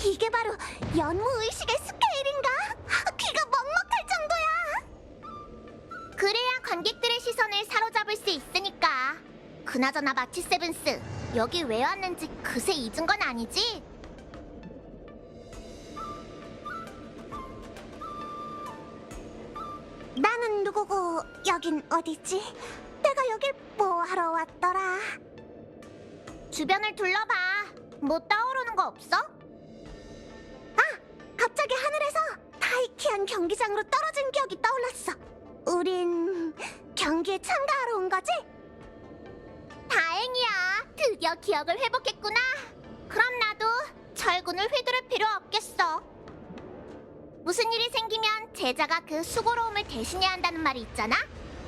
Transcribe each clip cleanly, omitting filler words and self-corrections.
이게 바로 연무의식의 스케일인가? 귀가 먹먹할 정도야. 그래야 관객들의 시선을 사로잡을 수 있으니까. 그나저나 마치 세븐스, 여기 왜 왔는지 그새 잊은 건 아니지? 나는 누구고 여긴 어디지? 내가 여길 뭐 하러 왔더라? 주변을 둘러봐. 뭐 떠오르는 거 없어? 아! 갑자기 하늘에서 타이키안 경기장으로 떨어진 기억이 떠올랐어. 우린 경기에 참가하러 온 거지? 다행이야. 드디어 기억을 회복했구나. 그럼 나도 철군을 휘두를 필요 없겠어. 무슨 일이 생기면 제자가 그 수고로움을 대신해야 한다는 말이 있잖아?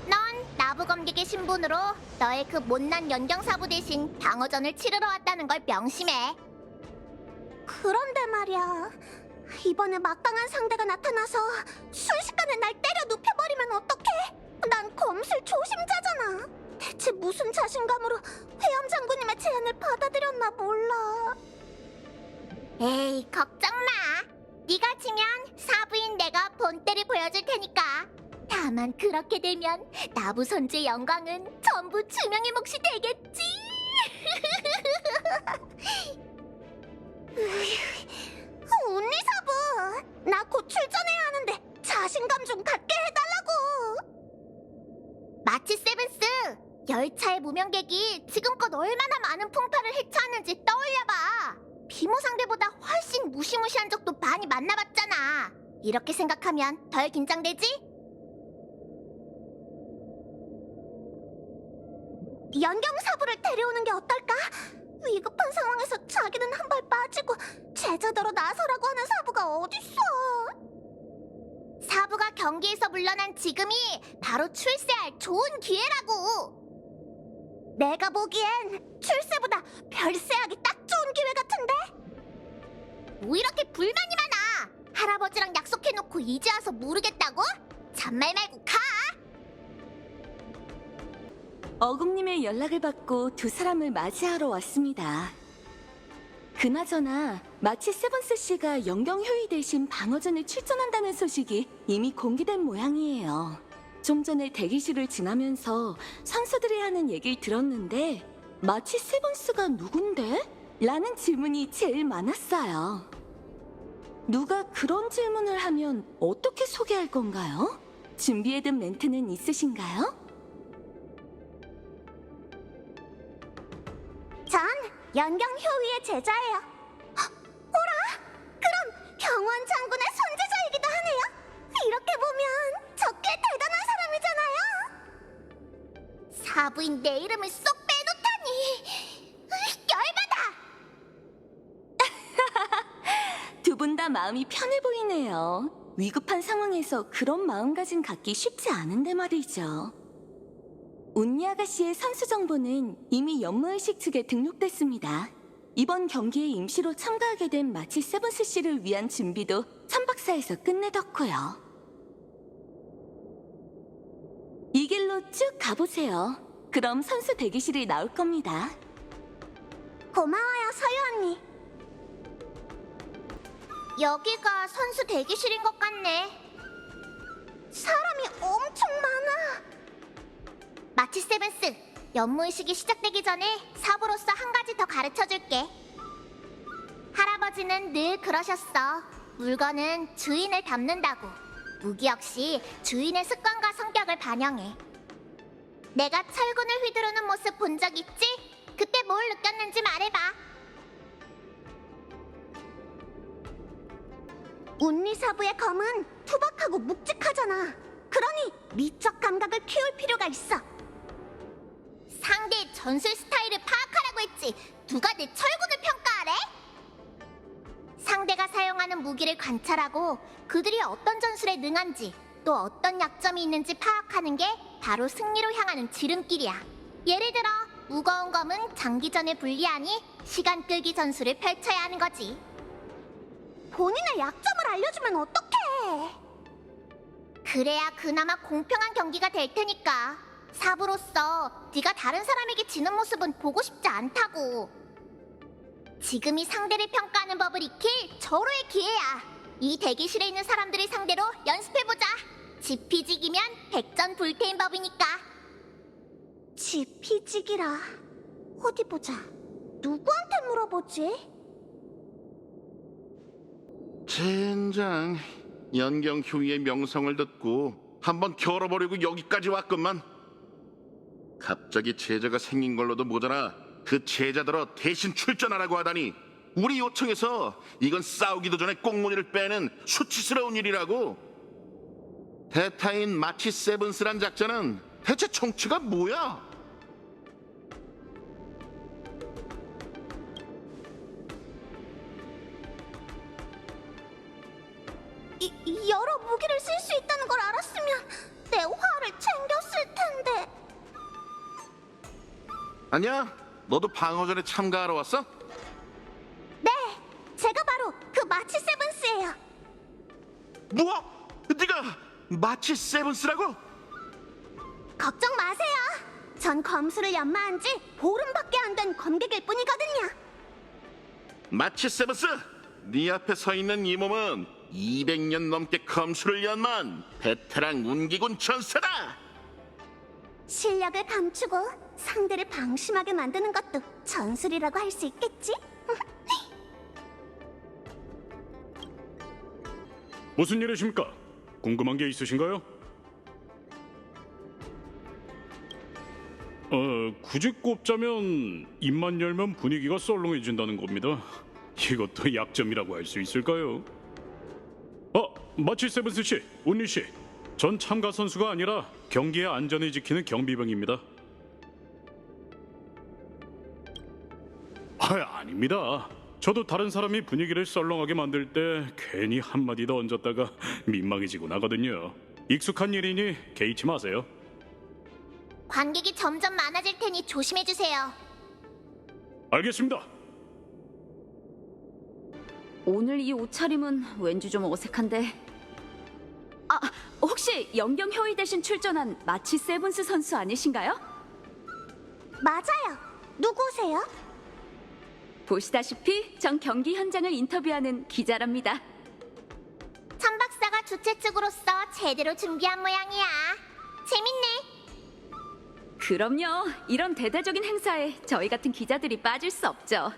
넌 나부검객의 신분으로 너의 그 못난 연경사부 대신 방어전을 치르러 왔다는 걸 명심해. 그런데 말이야, 이번에 막강한 상대가 나타나서 순식간에 날 때려 눕혀버리면 어떡해? 난 검술 조심자잖아. 대체 무슨 자신감으로 회엄 장군님의 제안을 받아들였나 몰라. 에이, 걱정 마. 네가 지면 사부인 내가 본때를 보여줄 테니까. 다만 그렇게 되면 나부 선주의 영광은 전부 주명의 몫이 되겠지. 언니 사부, 나 곧 출전해야 하는데 자신감 좀 갖게 해달라고. 마치 세븐스, 열차의 무명객이 지금껏 얼마나 많은 풍파를 헤쳐왔는지 떠올려봐. 비모 상대보다 훨씬 무시무시한 적도 많이 만나봤잖아. 이렇게 생각하면 덜 긴장되지? 연경사부를 데려오는 게 어떨까? 위급한 상황에서 자기는 한 발 빠지고 제자더러 나서라고 하는 사부가 어딨어? 사부가 경기에서 물러난 지금이 바로 출세할 좋은 기회라고. 내가 보기엔 출세보다 별세하기 딱 좋은 기회 같은데? 뭐 이렇게 불만이 많아? 할아버지랑 약속해놓고 이제 와서 모르겠다고? 잔말 말고 가! 어금님의 연락을 받고 두 사람을 맞이하러 왔습니다. 그나저나 마치 세븐스 씨가 영경효의 대신 방어전에 출전한다는 소식이 이미 공개된 모양이에요. 좀 전에 대기실을 지나면서 선수들이 하는 얘기를 들었는데 마치 세븐스가 누군데? 라는 질문이 제일 많았어요. 누가 그런 질문을 하면 어떻게 소개할 건가요? 준비해둔 멘트는 있으신가요? 전 연경효위의 제자예요. 오라! 그럼 경원 장군의 손제자이기도 하네요. 이렇게 보면 저 꽤 대단한 사람이잖아요. 사부인 내 이름을 쏙 빼놓다니 열받아. 두 분 다 마음이 편해 보이네요. 위급한 상황에서 그런 마음가짐 갖기 쉽지 않은데 말이죠. 운니 아가씨의 선수 정보는 이미 연무의식 측에 등록됐습니다. 이번 경기에 임시로 참가하게 된 마치 세븐스 씨를 위한 준비도 천박사에서 끝내뒀고요. 이 길로 쭉 가보세요. 그럼 선수 대기실이 나올 겁니다. 고마워요, 서유 언니. 여기가 선수 대기실인 것 같네. 사람이 엄청 많아. 마치 세븐스, 연무의식이 시작되기 전에 사부로서 한 가지 더 가르쳐줄게. 할아버지는 늘 그러셨어. 물건은 주인을 닮는다고. 무기 역시 주인의 습관과 성격을 반영해. 내가 철군을 휘두르는 모습 본 적 있지? 그때 뭘 느꼈는지 말해봐. 운리 사부의 검은 투박하고 묵직하잖아. 그러니 미적 감각을 키울 필요가 있어. 상대의 전술 스타일을 파악하라고 했지 누가 내 철군을 평가하래? 상대가 사용하는 무기를 관찰하고 그들이 어떤 전술에 능한지 또 어떤 약점이 있는지 파악하는 게 바로 승리로 향하는 지름길이야. 예를 들어 무거운 검은 장기전에 불리하니 시간 끌기 전술을 펼쳐야 하는 거지. 본인의 약점을 알려주면 어떡해? 그래야 그나마 공평한 경기가 될 테니까. 사부로서 네가 다른 사람에게 지는 모습은 보고 싶지 않다고. 지금이 상대를 평가하는 법을 익힐 절호의 기회야. 이 대기실에 있는 사람들을 상대로 연습해보자. 지피지기면 백전불태인 법이니까. 지피지기라. 어디 보자. 누구한테 물어보지? 젠장, 연경휴이의 명성을 듣고 한번 겨뤄보려고 여기까지 왔건만. 갑자기 제자가 생긴 걸로도 모자라 그 제자들어 대신 출전하라고 하다니. 우리 요청에서 이건 싸우기도 전에 꽁무니를 빼는 수치스러운 일이라고. 대타인 마치 세븐스란 작전은 대체 정체가 뭐야? 여러 무기를 쓸 수 있다는 걸 알았으면 내 화를 챙겼을 텐데. 아니야, 너도 방어전에 참가하러 왔어? 네, 제가 바로 그 마치 세븐스예요. 뭐? 네가 마치 세븐스라고? 걱정 마세요. 전 검수를 연마한 지 보름밖에 안 된 검객일 뿐이거든요. 마치 세븐스, 네 앞에 서 있는 이 몸은 200년 넘게 검수를 연마한 베테랑 운기군 전사다. 실력을 감추고 상대를 방심하게 만드는 것도 전술이라고 할 수 있겠지? 무슨 일이십니까? 궁금한 게 있으신가요? 굳이 꼽자면 입만 열면 분위기가 썰렁해진다는 겁니다. 이것도 약점이라고 할 수 있을까요? 마치 세븐스 씨, 운리 씨, 전 참가 선수가 아니라 경기의 안전을 지키는 경비병입니다. 아닙니다. 저도 다른 사람이 분위기를 썰렁하게 만들 때 괜히 한마디 더 얹었다가 민망해지고 나거든요. 익숙한 일이니 개의치 마세요. 관객이 점점 많아질 테니 조심해주세요. 알겠습니다. 오늘 이 옷차림은 왠지 좀 어색한데. 혹시 영경효의 대신 출전한 마치 세븐스 선수 아니신가요? 맞아요. 누구세요? 보시다시피 전 경기 현장을 인터뷰하는 기자랍니다. 천 박사가 주최 측으로서 제대로 준비한 모양이야. 재밌네. 그럼요. 이런 대대적인 행사에 저희 같은 기자들이 빠질 수 없죠.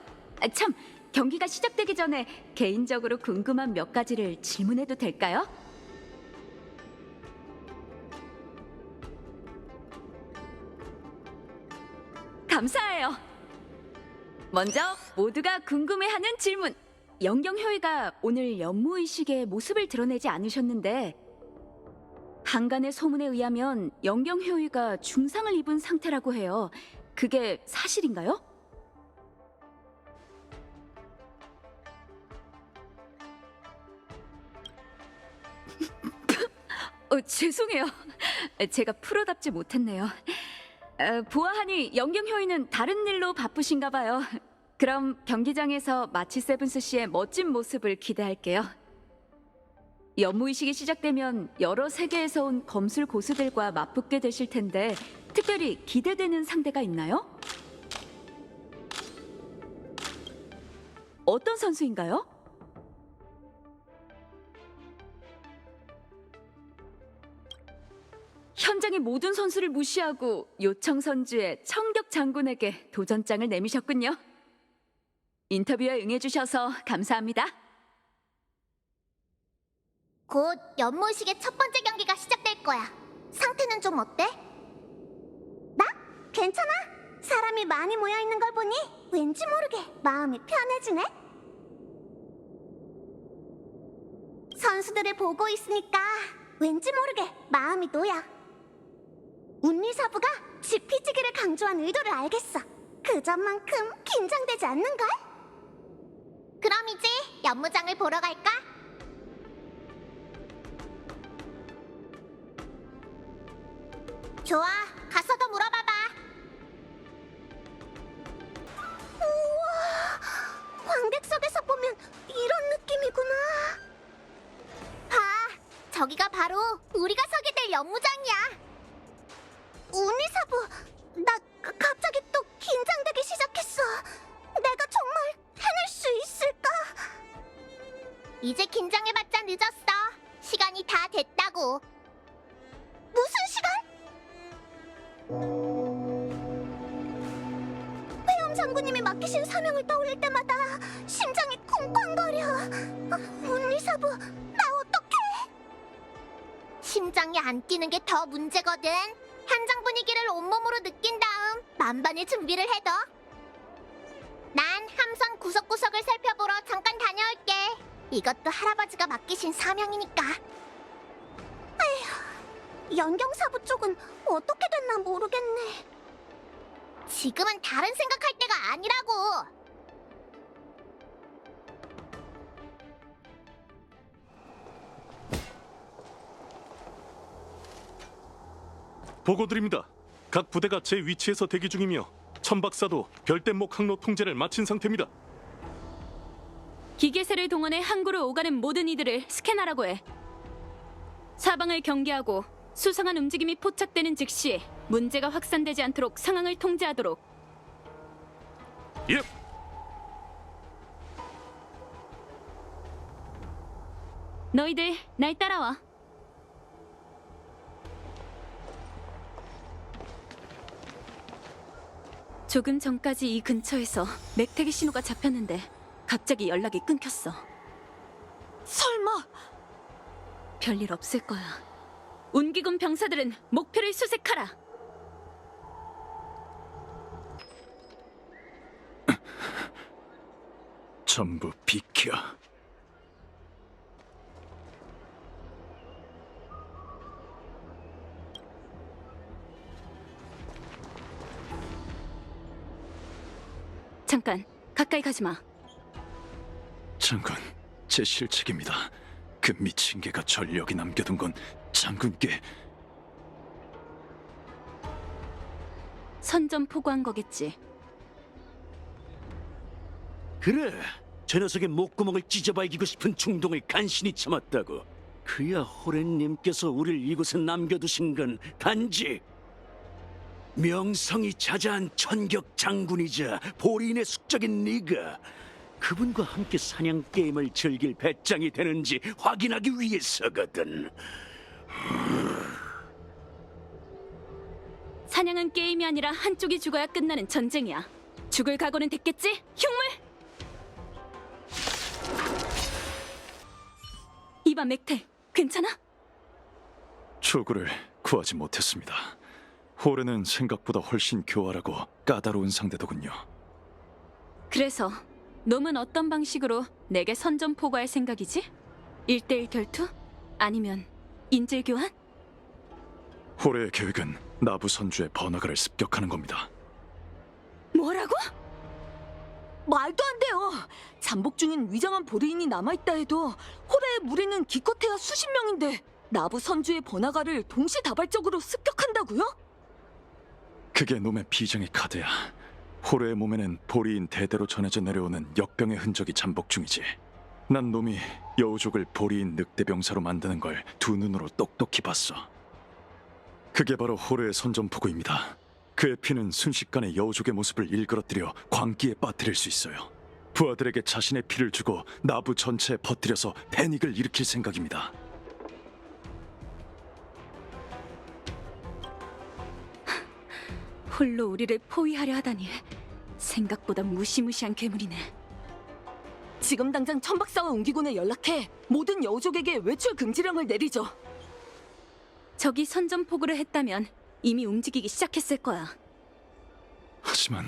참, 경기가 시작되기 전에 개인적으로 궁금한 몇 가지를 질문해도 될까요? 감사해요. 먼저 모두가 궁금해하는 질문. 영경효이가 오늘 연무의식에 모습을 드러내지 않으셨는데 한간의 소문에 의하면 영경효이가 중상을 입은 상태라고 해요. 그게 사실인가요? 죄송해요. 제가 프로답지 못했네요. 보아하니 영경효이는 다른 일로 바쁘신가 봐요. 그럼 경기장에서 마치 세븐스 씨의 멋진 모습을 기대할게요. 연무의식이 시작되면 여러 세계에서 온 검술 고수들과 맞붙게 되실 텐데 특별히 기대되는 상대가 있나요? 어떤 선수인가요? 현장의 모든 선수를 무시하고 요청 선주의 청격 장군에게 도전장을 내미셨군요. 인터뷰에 응해주셔서 감사합니다. 곧 연무의식의 첫 번째 경기가 시작될 거야. 상태는 좀 어때? 나? 괜찮아. 사람이 많이 모여있는 걸 보니 왠지 모르게 마음이 편해지네. 선수들을 보고 있으니까 왠지 모르게 마음이 놓여. 운리사부가 지피지기를 강조한 의도를 알겠어. 그 점만큼 긴장되지 않는걸? 그럼 이제 연무장을 보러 갈까? 좋아, 가서 더 물어봐봐. 우와, 관객석에서 보면 이런 느낌이구나. 봐, 저기가 바로 우리가 서게 될 연무장이야. 운이사부, 나 갑자기 또 긴장되기 시작했어. 내가 정말 해낼 수 있을까? 이제 긴장해봤자 늦었어. 시간이 다 됐다고. 무슨 시간? 회원 장군님이 맡기신 사명을 떠올릴 때마다 심장이 쿵쾅거려. 운리사부, 나 어떡해? 심장이 안 뛰는 게 더 문제거든. 현장 분위기를 온몸으로 느낀 다음 만반의 준비를 해둬. 난 함선 구석구석을 살펴보러 잠깐 다녀올게. 이것도 할아버지가 맡기신 사명이니까. 에휴, 연경사부 쪽은 어떻게 됐나 모르겠네. 지금은 다른 생각할 때가 아니라고. 보고드립니다. 각 부대가 제 위치에서 대기 중이며 천박사도 별대목 항로 통제를 마친 상태입니다. 기계세를 동원해 항구로 오가는 모든 이들을 스캔하라고 해. 사방을 경계하고 수상한 움직임이 포착되는 즉시 문제가 확산되지 않도록 상황을 통제하도록. 예. 너희들 날 따라와. 조금 전까지 이 근처에서 맥태기 신호가 잡혔는데 갑자기 연락이 끊겼어. 설마 별일 없을 거야. 운기군 병사들은 목표를 수색하라. 전부 비켜. 잠깐, 가까이 가지 마. 장군, 제 실책입니다. 그 미친 개가 절 여기 남겨둔 건 장군께. 선전 포고한 거겠지. 그래, 저 녀석의 목구멍을 찢어봐 이기고 싶은 충동을 간신히 참았다고. 그야 호렌님께서 우릴 이곳에 남겨두신 건 단지 명성이 자자한 천격 장군이자 보리인의 숙적인 네가 그분과 함께 사냥 게임을 즐길 배짱이 되는지 확인하기 위해서거든. 사냥은 게임이 아니라 한쪽이 죽어야 끝나는 전쟁이야. 죽을 각오는 됐겠지? 흉물! 이봐 맥태, 괜찮아? 초구를 구하지 못했습니다. 호르는 생각보다 훨씬 교활하고 까다로운 상대더군요. 그래서 놈은 어떤 방식으로 내게 선전 포고할 생각이지? 1대1 결투? 아니면 인질 교환? 호르의 계획은 나부 선주의 번화가를 습격하는 겁니다. 뭐라고? 말도 안 돼요. 잠복 중인 위장한 보리인이 남아있다 해도 호래의 무리는 기껏해야 수십 명인데 나부 선주의 번화가를 동시다발적으로 습격한다고요? 그게 놈의 비장의 카드야. 호르의 몸에는 보리인 대대로 전해져 내려오는 역병의 흔적이 잠복 중이지. 난 놈이 여우족을 보리인 늑대병사로 만드는 걸 두 눈으로 똑똑히 봤어. 그게 바로 호르의 선전포고입니다. 그의 피는 순식간에 여우족의 모습을 일그러뜨려 광기에 빠뜨릴 수 있어요. 부하들에게 자신의 피를 주고 나부 전체에 퍼뜨려서 패닉을 일으킬 생각입니다. 홀로 우리를 포위하려 하다니 생각보다 무시무시한 괴물이네. 지금 당장 천박사와 운기군에 연락해 모든 여우족에게 외출 금지령을 내리죠. 적이 선전포고를 했다면 이미 움직이기 시작했을 거야. 하지만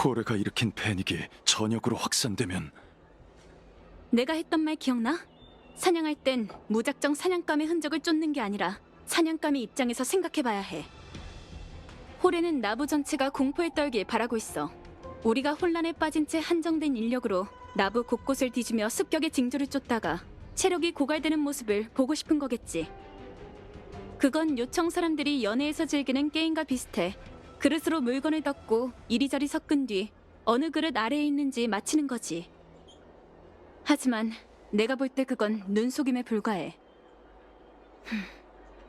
호르가 일으킨 패닉이 전역으로 확산되면 내가 했던 말 기억나? 사냥할 땐 무작정 사냥감의 흔적을 쫓는 게 아니라 사냥감의 입장에서 생각해봐야 해. 호레는 나부 전체가 공포에 떨길 바라고 있어. 우리가 혼란에 빠진 채 한정된 인력으로 나부 곳곳을 뒤지며 습격의 징조를 쫓다가 체력이 고갈되는 모습을 보고 싶은 거겠지. 그건 요청 사람들이 연애에서 즐기는 게임과 비슷해. 그릇으로 물건을 덮고 이리저리 섞은 뒤 어느 그릇 아래에 있는지 맞히는 거지. 하지만 내가 볼 때 그건 눈속임에 불과해.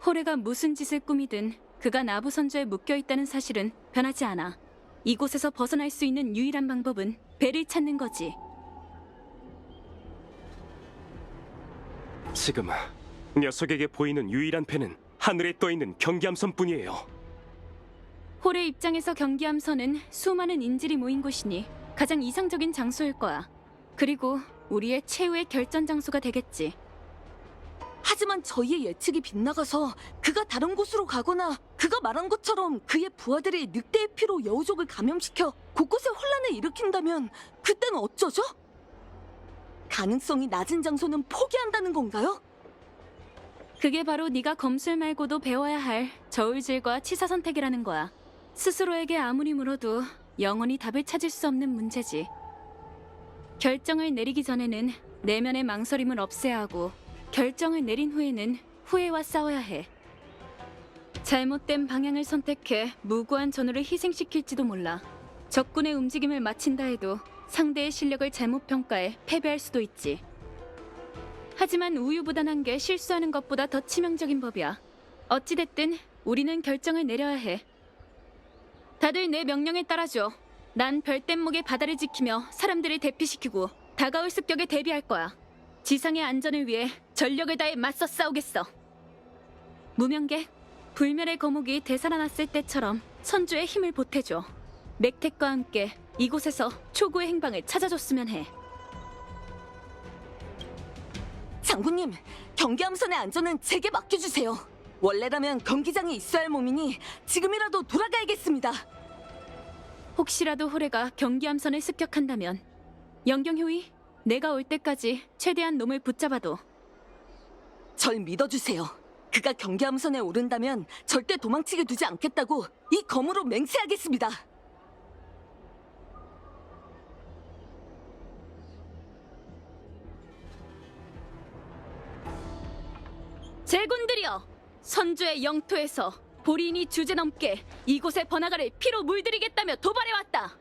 호레가 무슨 짓을 꾸미든 그가 나부 선조에 묶여있다는 사실은 변하지 않아. 이곳에서 벗어날 수 있는 유일한 방법은 배를 찾는 거지. 지금 녀석에게 보이는 유일한 배는 하늘에 떠있는 경기함선뿐이에요. 홀의 입장에서 경기함선은 수많은 인질이 모인 곳이니 가장 이상적인 장소일 거야. 그리고 우리의 최후의 결전 장소가 되겠지. 하지만 저희의 예측이 빗나가서 그가 다른 곳으로 가거나 그가 말한 것처럼 그의 부하들이 늑대의 피로 여우족을 감염시켜 곳곳에 혼란을 일으킨다면 그때는 어쩌죠? 가능성이 낮은 장소는 포기한다는 건가요? 그게 바로 네가 검술 말고도 배워야 할 저울질과 치사 선택이라는 거야. 스스로에게 아무리 물어도 영원히 답을 찾을 수 없는 문제지. 결정을 내리기 전에는 내면의 망설임을 없애야 하고 결정을 내린 후에는 후회와 싸워야 해. 잘못된 방향을 선택해 무고한 전우를 희생시킬지도 몰라. 적군의 움직임을 마친다 해도 상대의 실력을 잘못 평가해 패배할 수도 있지. 하지만 우유부단한 게 실수하는 것보다 더 치명적인 법이야. 어찌됐든 우리는 결정을 내려야 해. 다들 내 명령에 따라줘. 난 별뗏목의 바다를 지키며 사람들을 대피시키고 다가올 습격에 대비할 거야. 지상의 안전을 위해 전력을 다해 맞서 싸우겠어. 무명객, 불멸의 거목이 되살아났을 때처럼 선주의 힘을 보태줘. 맥택과 함께 이곳에서 초구의 행방을 찾아줬으면 해. 장군님, 경기함선의 안전은 제게 맡겨주세요. 원래라면 경기장에 있어야 할 몸이니 지금이라도 돌아가야겠습니다. 혹시라도 호래가 경기함선을 습격한다면 영경효이, 내가 올 때까지 최대한 놈을 붙잡아도. 절 믿어주세요. 그가 경계함선에 오른다면 절대 도망치게 두지 않겠다고 이 검으로 맹세하겠습니다. 제군들이여! 선주의 영토에서 보리인이 주제넘게 이곳의 번화가를 피로 물들이겠다며 도발해왔다.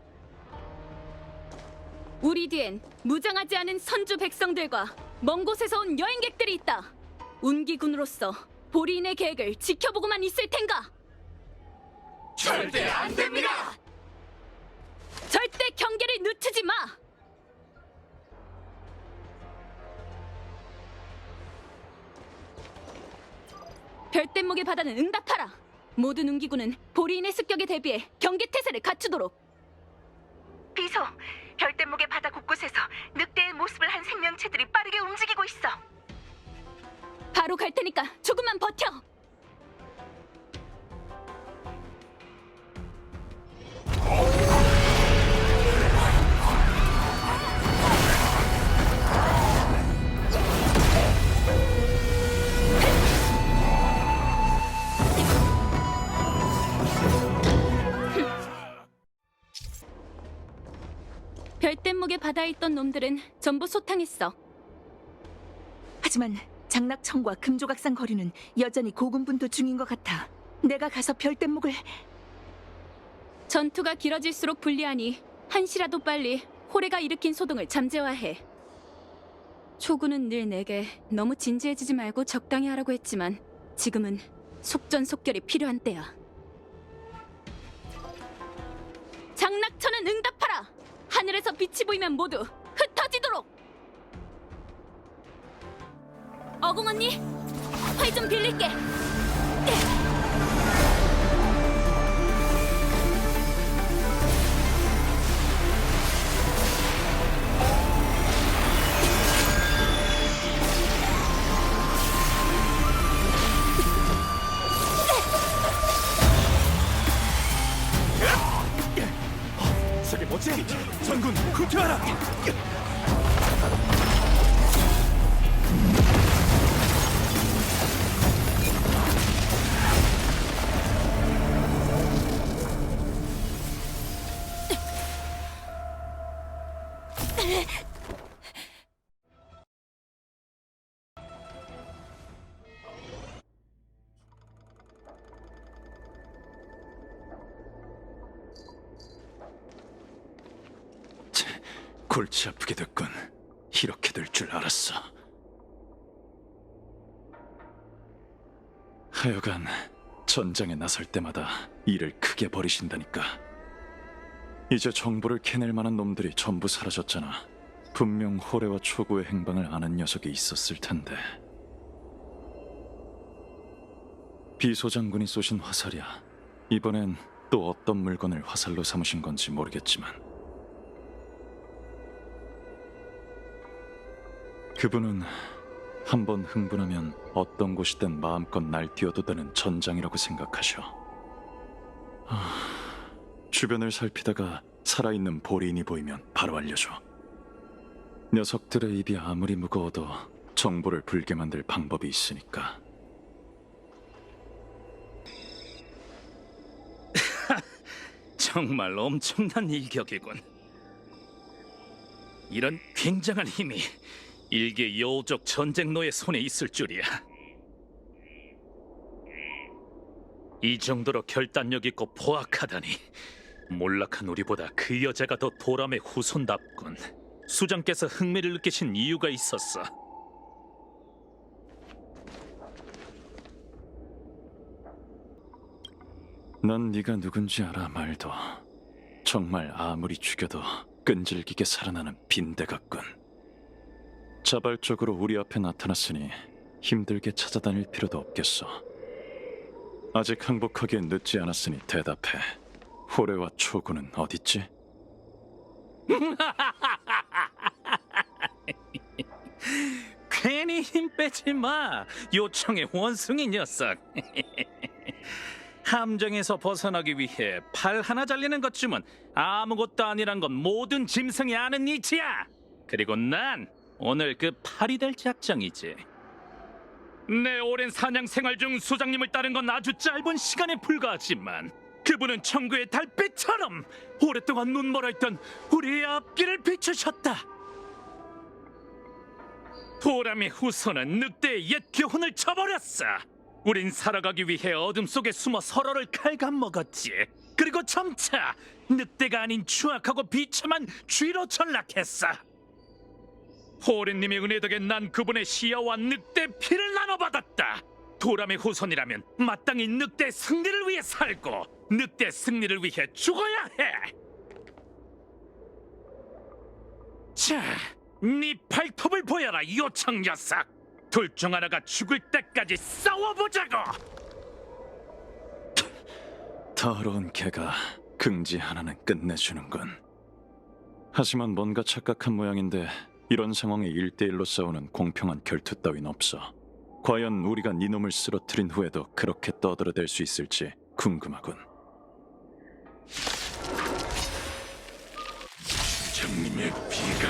우리 뒤엔 무장하지 않은 선주 백성들과 먼 곳에서 온 여행객들이 있다. 운기군으로서 보리인의 계획을 지켜보고만 있을 텐가? 절대 안 됩니다. 절대 경계를 늦추지 마! 별뗏목의 바다는 응답하라! 모든 운기군은 보리인의 습격에 대비해 경계태세를 갖추도록! 비소, 별뗏목의 바다 곳곳에서 늑대의 모습을 한 생명체들이 빠르게 움직이고 있어. 바로 갈 테니까 조금만 버텨! 별뗏목의 바다에 있던 놈들은 전부 소탕했어. 하지만 장락청과 금조각상 거리는 여전히 고군분투 중인 것 같아. 내가 가서 별뗏목을... 전투가 길어질수록 불리하니 한시라도 빨리 호래가 일으킨 소동을 잠재화해. 초구는 늘 내게 너무 진지해지지 말고 적당히 하라고 했지만 지금은 속전속결이 필요한 때야. 장락천은 응답하라! 하늘에서 빛이 보이면 모두 흩어지도록! 어공 언니, 활 좀 빌릴게. 저기 뭐지? 전군 후퇴하라! 골치 아프게 됐군. 이렇게 될 줄 알았어. 하여간 전장에 나설 때마다 일을 크게 벌이신다니까. 이제 정보를 캐낼 만한 놈들이 전부 사라졌잖아. 분명 호레와 초구의 행방을 아는 녀석이 있었을 텐데. 비소 장군이 쏘신 화살이야. 이번엔 또 어떤 물건을 화살로 삼으신 건지 모르겠지만 그분은 한번 흥분하면 어떤 곳이든 마음껏 날뛰어도 되는 전장이라고 생각하셔. 주변을 살피다가 살아있는 보리인이 보이면 바로 알려줘. 녀석들의 입이 아무리 무거워도 정보를 불게 만들 방법이 있으니까. 정말 엄청난 일격이군. 이런 굉장한 힘이 일개 여우족 전쟁노의 손에 있을 줄이야. 이 정도로 결단력 있고 포악하다니. 몰락한 우리보다 그 여자가 더 도람의 후손답군. 수장께서 흥미를 느끼신 이유가 있었어. 난 네가 누군지 알아, 말도. 정말 아무리 죽여도 끈질기게 살아나는 빈대 같군. 자발적으로 우리 앞에 나타났으니 힘들게 찾아다닐 필요도 없겠어. 아직 항복하기엔 늦지 않았으니 대답해. 호레와 초구는 어딨지? 괜히 힘 빼지 마. 요청의 원숭이 녀석. 함정에서 벗어나기 위해 팔 하나 잘리는 것쯤은 아무것도 아니란 건 모든 짐승이 아는 이치야. 그리고 난 오늘 그 팔이 될 작정이지. 내 오랜 사냥 생활 중 수장님을 따른 건 아주 짧은 시간에 불과하지만 그분은 천구의 달빛처럼 오랫동안 눈멀어 있던 우리의 앞길을 비추셨다. 도람의 후손은 늑대의 옛 교훈을 쳐버렸어. 우린 살아가기 위해 어둠 속에 숨어 서로를 갉아먹었지. 그리고 점차 늑대가 아닌 추악하고 비참한 쥐로 전락했어. 호렌님의 은혜 덕에 난 그분의 시야와 늑대 피를 나눠받았다. 도람의 후손이라면 마땅히 늑대 승리를 위해 살고 늑대 승리를 위해 죽어야 해. 자, 네 발톱을 보여라, 요청 녀석. 둘 중 하나가 죽을 때까지 싸워보자고. 더러운 개가 긍지 하나는 끝내주는군. 하지만 뭔가 착각한 모양인데 이런 상황에 1대1로 싸우는 공평한 결투 따윈 없어. 과연 우리가 네 놈을 쓰러뜨린 후에도 그렇게 떠들어댈 수 있을지 궁금하군. 장님의 피가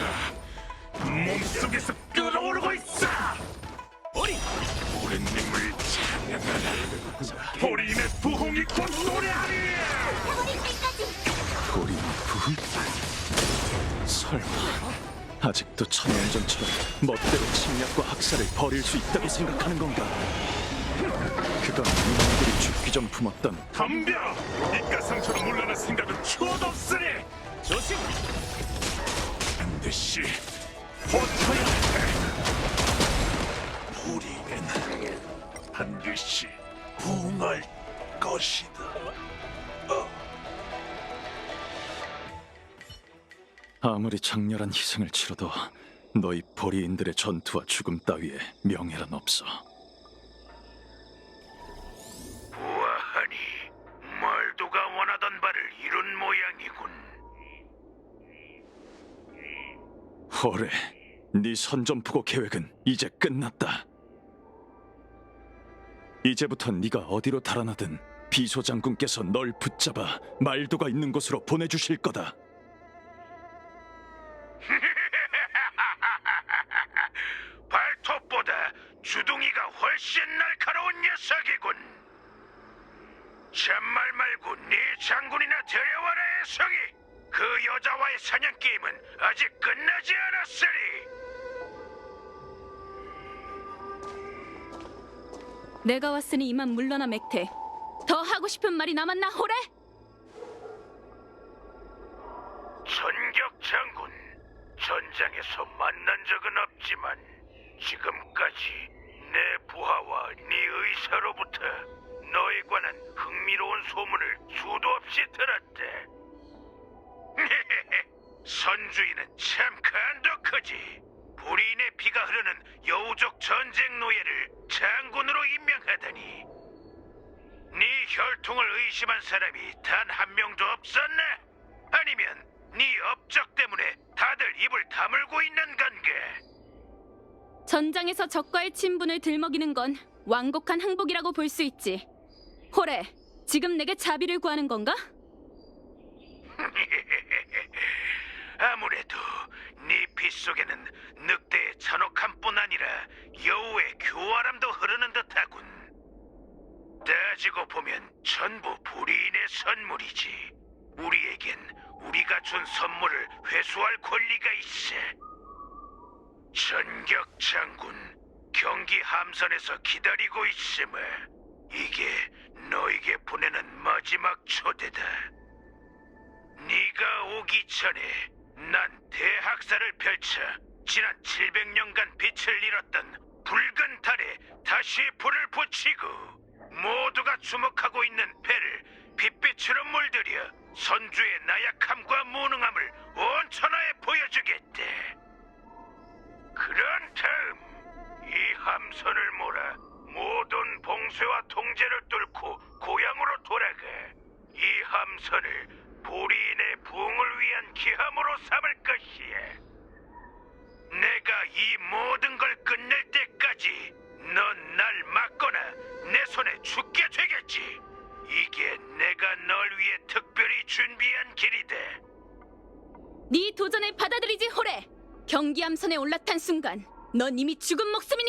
몸속에서 끓어오르고 있어. 호렌님을 찬양하라. 보리인의 부흥이 곧 노래하리. 보리인 부흥? 설마 아직도 천년전처럼 멋대로 침략과 학살을 벌일 수 있다고 생각하는 건가? 그건 이놈들이 죽기 전 품었던 덤벼! 이깟 상처로 물러날 생각은 추워도 없으니 조심. 반드시 버텨야 해. 우리는 반드시 부흥할 것이다. 아무리 장렬한 희생을 치러도 너희 보리인들의 전투와 죽음 따위에 명예란 없어. 우아하니 말도가 원하던 바를 이룬 모양이군. 호레, 네 선전포고 계획은 이제 끝났다. 이제부터 네가 어디로 달아나든 비소 장군께서 널 붙잡아 말도가 있는 곳으로 보내주실 거다. 발톱보다 주둥이가 훨씬 날카로운 녀석이군. 잔말 말고 네 장군이나 데려와라, 애성이. 그 여자와의 사냥 게임은 아직 끝나지 않았으니. 내가 왔으니 이만 물러나, 맥테. 더 하고 싶은 말이 남았나, 호레? 전격 장군, 전장에서 만난 적은 없지만 지금까지 내 부하와 네 의사로부터 너에 관한 흥미로운 소문을 수도 없이 들었대. 혈통을 의심한 사람이 단 한 명도 없었네? 아니면 네 업적 때문에 다들 입을 다물고 있는 건가? 전장에서 적과의 친분을 들먹이는 건 완곡한 항복이라고 볼 수 있지. 호레, 지금 내게 자비를 구하는 건가? 아무래도 네 피 속에는 늑대의 잔혹함뿐 아니라 여우의 교활함도 흐르는 듯하군. 따지고 보면 전부 불의인의 선물이지. 우리에겐 우리가 준 선물을 회수할 권리가 있어. 전격 장군, 경기 함선에서 기다리고 있음을. 이게 너에게 보내는 마지막 초대다. 네가 오기 전에 난 대학살을 펼쳐 지난 700년간 빛을 잃었던 붉은 달에 다시 불을 붙이고 모두가 주목하고 있는 배를 빛빛으로 물들여 선주의 나약함과 무능함을 온 천하에 보여주겠대. 그런 다음 이 함선을 몰아 모든 봉쇄와 통제를 뚫고 고향으로 돌아가 이 함선을 보리인의 부흥을 위한 기함으로 삼을 것이야. 내가 이 모든 걸 끝낼 때까지 넌 날 막거나 내 손에 죽게 되겠지. 이게 내가 널 위해 특별히 준비한 길이다. 네 도전을 받아들이지, 호레. 경기함선에 올라탄 순간 넌 이미 죽은 목숨이니